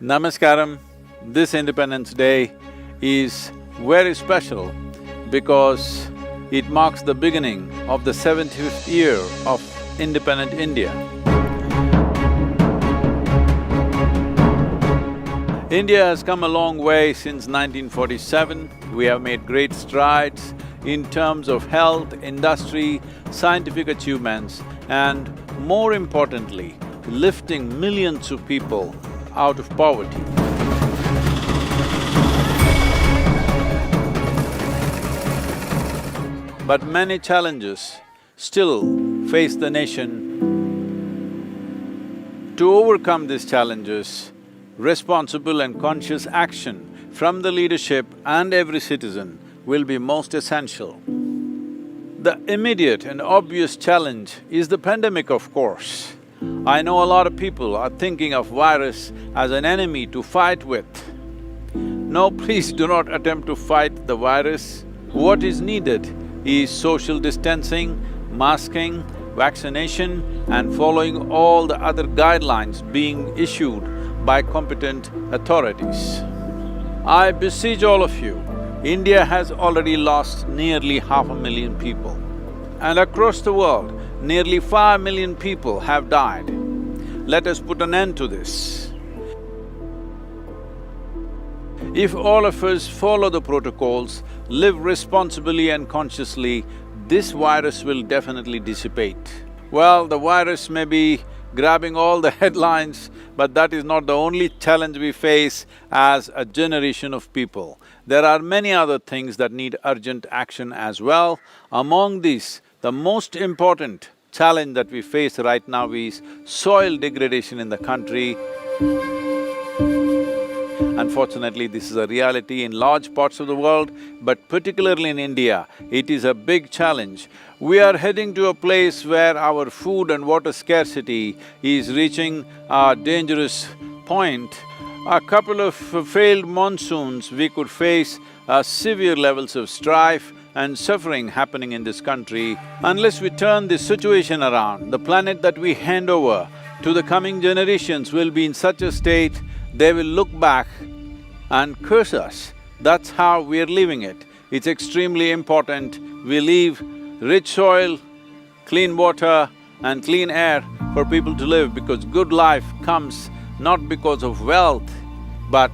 Namaskaram. This Independence Day is very special because it marks the beginning of the 75th year of independent India. India has come a long way since 1947. We have made great strides in terms of health, industry, scientific achievements, and more importantly, lifting millions of people out of poverty. But many challenges still face the nation. To overcome these challenges, responsible and conscious action from the leadership and every citizen will be most essential. The immediate and obvious challenge is the pandemic, of course. I know a lot of people are thinking of virus as an enemy to fight with. No, please do not attempt to fight the virus. What is needed is social distancing, masking, vaccination and following all the other guidelines being issued by competent authorities. I beseech all of you, India has already lost nearly 500,000 people. And across the world, nearly 5 million people have died. Let us put an end to this. If all of us follow the protocols, live responsibly and consciously, this virus will definitely dissipate. Well, the virus may be grabbing all the headlines, but that is not the only challenge we face as a generation of people. There are many other things that need urgent action as well. Among these, the most important challenge that we face right now is soil degradation in the country. Unfortunately, this is a reality in large parts of the world, but particularly in India, it is a big challenge. We are heading to a place where our food and water scarcity is reaching a dangerous point. A couple of failed monsoons, we could face severe levels of strife and suffering happening in this country. Unless we turn this situation around, the planet that we hand over to the coming generations will be in such a state, they will look back and curse us. That's how we're leaving it. It's extremely important we leave rich soil, clean water and clean air for people to live, because good life comes not because of wealth, but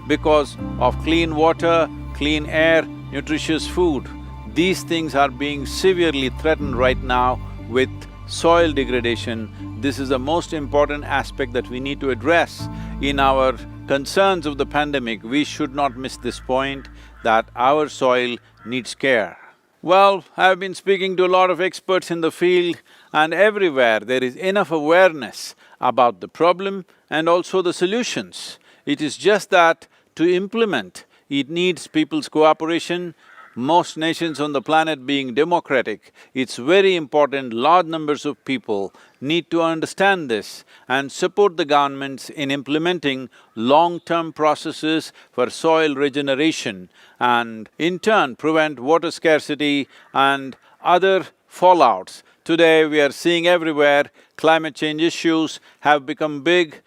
because of clean water, clean air, nutritious food. These things are being severely threatened right now with soil degradation. This is the most important aspect that we need to address. In our concerns of the pandemic, we should not miss this point that our soil needs care. Well, I've been speaking to a lot of experts in the field, and everywhere there is enough awareness about the problem and also the solutions. It is just that to implement, it needs people's cooperation. Most nations on the planet being democratic, it's very important large numbers of people need to understand this and support the governments in implementing long-term processes for soil regeneration and in turn prevent water scarcity and other fallouts. Today we are seeing everywhere climate change issues have become big,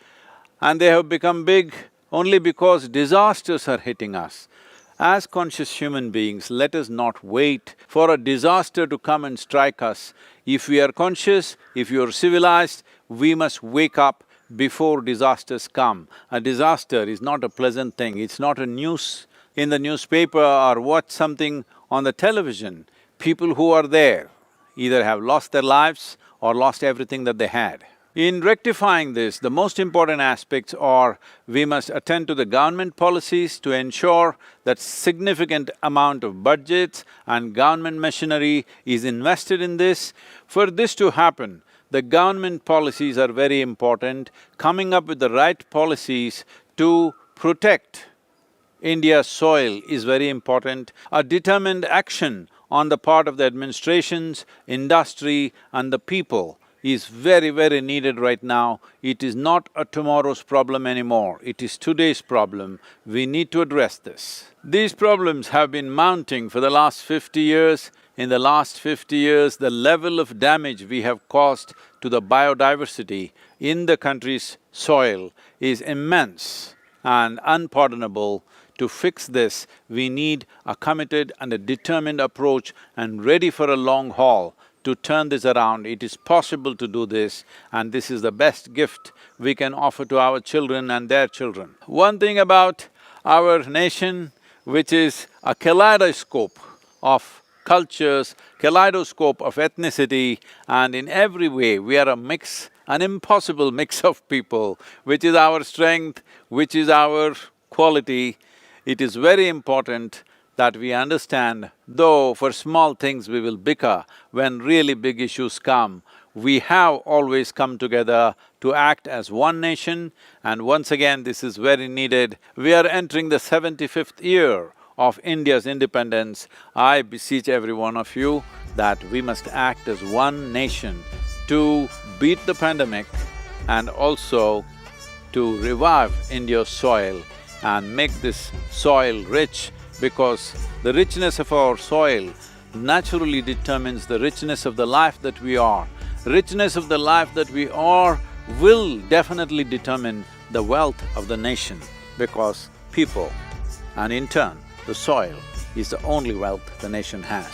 and they have become big only because disasters are hitting us. As conscious human beings, let us not wait for a disaster to come and strike us. If we are conscious, if you are civilized, we must wake up before disasters come. A disaster is not a pleasant thing, it's not a news in the newspaper or watch something on the television. People who are there either have lost their lives or lost everything that they had. In rectifying this, the most important aspects are we must attend to the government policies to ensure that significant amount of budgets and government machinery is invested in this. For this to happen, the government policies are very important. Coming up with the right policies to protect India's soil is very important. A determined action on the part of the administrations, industry and the people is very, very needed right now. It is not a tomorrow's problem anymore, it is today's problem. We need to address this. These problems have been mounting for the last 50 years. In the last 50 years, the level of damage we have caused to the biodiversity in the country's soil is immense. and unpardonable. To fix this, we need a committed and a determined approach and ready for a long haul to turn this around. It is possible to do this, and this is the best gift we can offer to our children and their children. One thing about our nation, which is a kaleidoscope of cultures, kaleidoscope of ethnicity, and in every way we are a mix, an impossible mix of people, which is our strength, which is our quality. It is very important that we understand, though for small things we will bicker, when really big issues come, we have always come together to act as one nation, and once again this is very needed. We are entering the 75th year of India's independence. I beseech every one of you that we must act as one nation to beat the pandemic and also to revive India's soil and make this soil rich, because the richness of our soil naturally determines the richness of the life that we are. Richness of the life that we are will definitely determine the wealth of the nation, because people and in turn the soil is the only wealth the nation has.